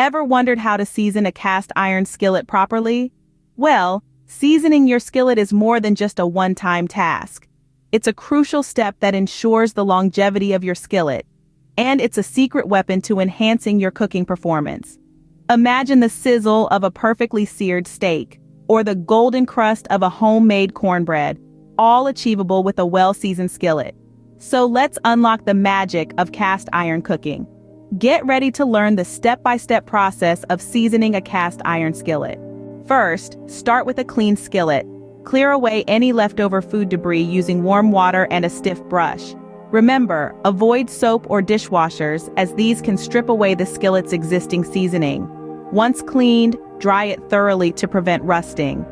Ever wondered how to season a cast iron skillet properly? Well, seasoning your skillet is more than just a one-time task. It's a crucial step that ensures the longevity of your skillet, and it's a secret weapon to enhancing your cooking performance. Imagine the sizzle of a perfectly seared steak, or the golden crust of a homemade cornbread, all achievable with a well-seasoned skillet. So let's unlock the magic of cast iron cooking. Get ready to learn the step-by-step process of seasoning a cast iron skillet. First, start with a clean skillet. Clear away any leftover food debris using warm water and a stiff brush. Remember, avoid soap or dishwashers, as these can strip away the skillet's existing seasoning. Once cleaned, dry it thoroughly to prevent rusting.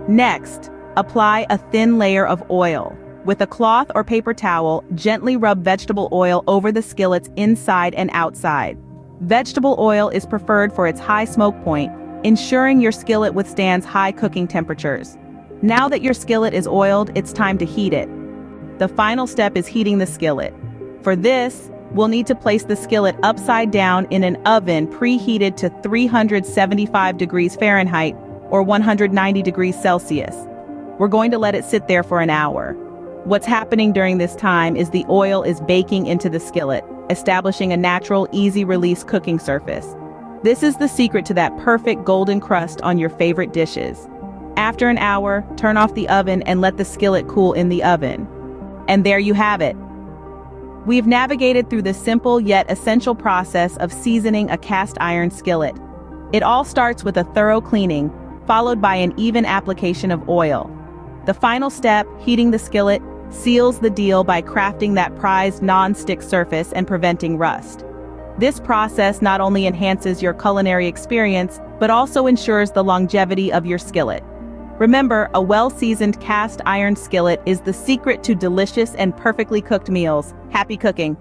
Next, apply a thin layer of oil. With a cloth or paper towel, gently rub vegetable oil over the skillets inside and outside. Vegetable oil is preferred for its high smoke point, ensuring your skillet withstands high cooking temperatures. Now that your skillet is oiled, it's time to heat it. The final step is heating the skillet. For this, we'll need to place the skillet upside down in an oven preheated to 375 degrees Fahrenheit or 190 degrees Celsius. We're going to let it sit there for an hour. What's happening during this time is the oil is baking into the skillet, establishing a natural, easy-release cooking surface. This is the secret to that perfect golden crust on your favorite dishes. After an hour, turn off the oven and let the skillet cool in the oven. And there you have it. We've navigated through the simple yet essential process of seasoning a cast iron skillet. It all starts with a thorough cleaning, followed by an even application of oil. The final step, heating the skillet, seals the deal by crafting that prized non-stick surface and preventing rust. This process not only enhances your culinary experience, but also ensures the longevity of your skillet. Remember, a well-seasoned cast iron skillet is the secret to delicious and perfectly cooked meals. Happy cooking!